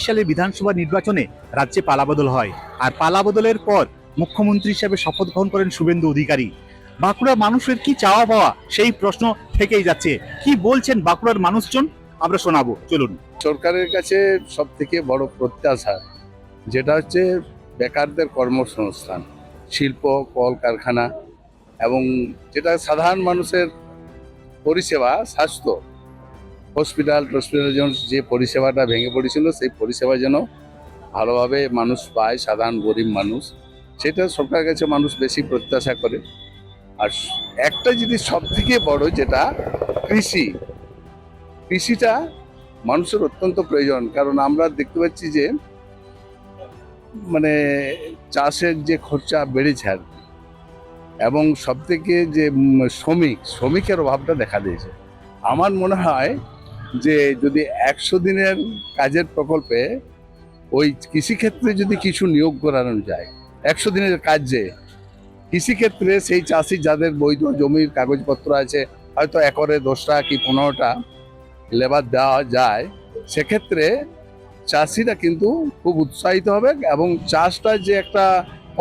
সালের বিধানসভা নির্বাচনে রাজ্যে পালাবদল হয়, আর পালাবদলের পর মুখ্যমন্ত্রী হিসেবে শপথ গ্রহণ করেন শুভেন্দু অধিকারী। বাঁকুড়ার মানুষের কি চাওয়া পাওয়া, সেই প্রশ্ন থেকেই যাচ্ছে। কি বলছেন বাঁকুড়ার মানুষজন, আমরা শোনাবো, চলুন। সরকারের কাছে সব থেকে বড় প্রত্যাশা যেটা হচ্ছে বেকারদের কর্মসংস্থান, শিল্প, কলকারখানা এবং যেটা সাধারণ মানুষের পরিষেবা, স্বাস্থ্য, হসপিটালের জন্য যে পরিষেবাটা ভেঙে পড়েছিল সেই পরিষেবা যেন ভালোভাবে মানুষ পায়, সাধারণ গরিব মানুষ, সেটা সরকারের কাছে মানুষ বেশি প্রত্যাশা করে। আর একটা জিনিস সব থেকে বড় যেটা কৃষিটা মানুষের অত্যন্ত প্রয়োজন। কারণ আমরা দেখতে পাচ্ছি যে মানে চাষের যে খরচা বেড়েছে আর কি, এবং সব থেকে যে শ্রমিকের অভাবটা দেখা দিয়েছে। আমার মনে হয় যে যদি 100 দিনের কাজের প্রকল্পে ওই কৃষিক্ষেত্রে যদি কিছু নিয়োগ করানো যায়, 100 দিনের কাজ যে কৃষিক্ষেত্রে সেই চাষি যাদের বৈধ জমির কাগজপত্র আছে, হয়তো একরে 10টা কি 15টা লেবার দেওয়া যায়, সেক্ষেত্রে চাষিরা কিন্তু খুব উৎসাহিত হবে। এবং চাষটা যে একটা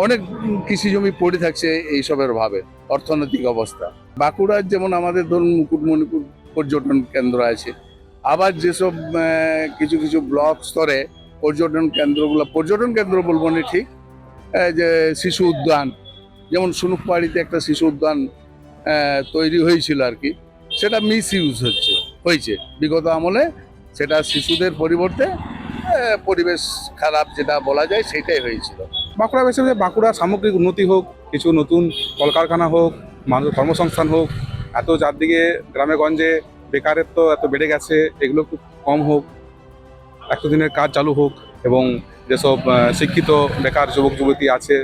অনেক কৃষি জমি পড়ে থাকছে এইসবের অভাবে, অর্থনৈতিক অবস্থা। বাঁকুড়ার যেমন আমাদের ধরুন মুকুটমণিপুর পর্যটন কেন্দ্র আছে, আবার যেসব কিছু কিছু ব্লক স্তরে পর্যটন কেন্দ্র বলবো না ঠিক, যে শিশু উদ্যান, যেমন সুনুকপাড়িতে একটা শিশু উদ্যান তৈরি হয়েছিল আর কি, সেটা মিস ইউজ হয়েছে বিগত আমলে। সেটা শিশুদের পরিবর্তে পরিবেশ খারাপ যেটা বলা যায় সেটাই হয়েছিল। বাঁকুড়া হিসেবে বাঁকুড়া সামগ্রিক উন্নতি হোক, কিছু নতুন কলকারখানা হোক, মানুষ কর্মসংস্থান হোক, এত চারদিকে গ্রামে গঞ্জে বেকারত্ব এত বেড়ে গেছে, এগুলো খুব কম হোক, 100 দিনের কাজ চালু হোক, এবং যেসব শিক্ষিত বেকার যুবক যুবতী আছে,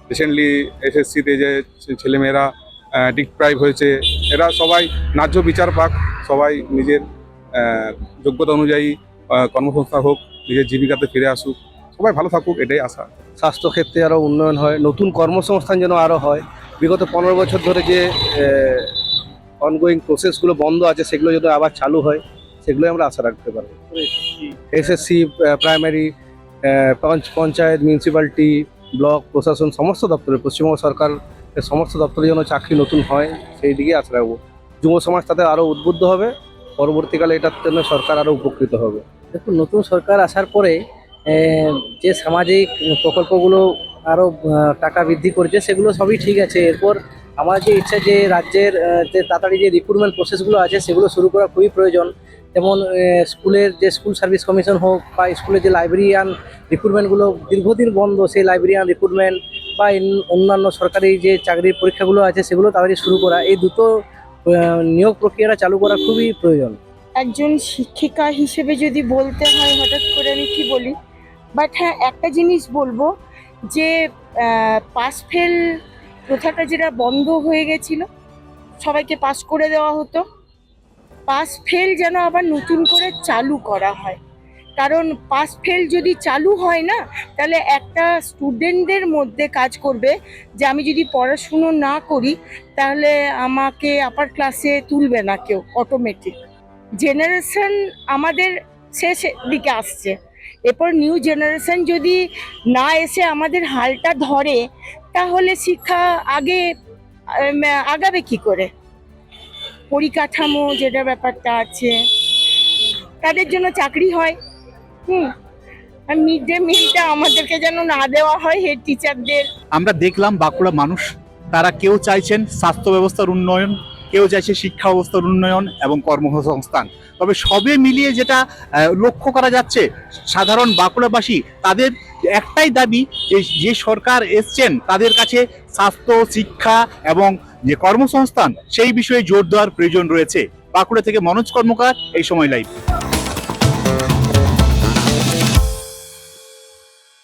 রিসেন্টলি এসএসসিতে যে ছেলেমেয়েরা ডিপ্রাইভ হয়েছে, এরা সবাই ন্যায্য বিচার পাক, সবাই নিজের যোগ্যতা অনুযায়ী কর্মসংস্থান হোক, নিজের জীবিকাতে ফিরে আসুক, সবাই ভালো থাকুক, এটাই আশা। স্বাস্থ্যক্ষেত্রে আরও উন্নয়ন হয়, নতুন কর্মসংস্থান যেন আরও হয়। বিগত 15 বছর ধরে যে অনগোয়িং প্রসেসগুলো বন্ধ আছে সেগুলো যদি আবার চালু হয়, সেগুলোই আমরা আশা রাখতে পারবো। SSC, primary, panchayat, municipality, block প্রশাসন, সমস্ত দপ্তরে, পশ্চিমবঙ্গ সরকার সমস্ত দপ্তরে যেন চাকরি নতুন হয়, সেই দিকে আশা রাখবো। যুব সমাজ তাতে আরও উদ্বুদ্ধ হবে, পরবর্তীকালে এটার জন্য সরকার আরও উপকৃত হবে। দেখুন, নতুন সরকার আসার পরে যে সামাজিক প্রকল্পগুলো আরও টাকা বৃদ্ধি করেছে, সেগুলো সবই ঠিক আছে। এরপর আমার যে ইচ্ছা যে রাজ্যের যে তাড়াতাড়ি যে রিক্রুটমেন্ট প্রসেসগুলো আছে সেগুলো শুরু করা খুবই প্রয়োজন। যেমন স্কুলের যে স্কুল সার্ভিস কমিশন হোক, বা স্কুলের যে লাইব্রেরিয়ান রিক্রুটমেন্টগুলো দীর্ঘদিন বন্ধ, সেই লাইব্রেরিয়ান রিক্রুটমেন্ট বা অন্যান্য সরকারি যে চাকরির পরীক্ষাগুলো আছে সেগুলো তাড়াতাড়ি শুরু করা, এই দুটো নিয়োগ প্রক্রিয়াটা চালু করা খুবই প্রয়োজন। একজন শিক্ষিকা হিসেবে যদি বলতে হয়, হঠাৎ করে আমি কি বলি, বাট হ্যাঁ, একটা জিনিস বলবো যে পাস ফেল প্রথাটা যেটা বন্ধ হয়ে গেছিল, সবাইকে পাস করে দেওয়া হতো, পাস ফেল যেন আবার নতুন করে চালু করা হয়। কারণ পাস ফেল যদি চালু হয় না, তাহলে একটা স্টুডেন্টদের মধ্যে কাজ করবে যে আমি যদি পড়াশুনো না করি তাহলে আমাকে আপার ক্লাসে তুলবে না কেউ, অটোমেটিক। জেনারেশন আমাদের শেষ দিকে আসছে, এরপর নিউ জেনারেশন যদি না এসে আমাদের হালটা ধরে তাহলে শিক্ষা আগাবে কি করে? পরিকাঠামো যেটা ব্যাপারটা আছে, তাদের জন্য চাকরি হয়, আর মিড ডে মিলটা আমাদেরকে যেন না দেওয়া হয় হেড টিচারদের। আমরা দেখলাম বাঁকুড়া মানুষ তারা কেউ চাইছেন স্বাস্থ্য ব্যবস্থার উন্নয়ন, কেউ চাইছে শিক্ষা ব্যবস্থার উন্নয়ন এবং কর্মসংস্থান। তবে সবে মিলিয়ে যেটা লক্ষ্য করা যাচ্ছে, সাধারণ বাঁকুড়াবাসী তাদের একটাই দাবি যে সরকার এসছেন তাদের কাছে স্বাস্থ্য, শিক্ষা এবং যে কর্মসংস্থান সেই বিষয়ে জোর দেওয়ার প্রয়োজন রয়েছে। বাঁকুড়া থেকে মনোজ কর্মকার, এই সময় লাইভ।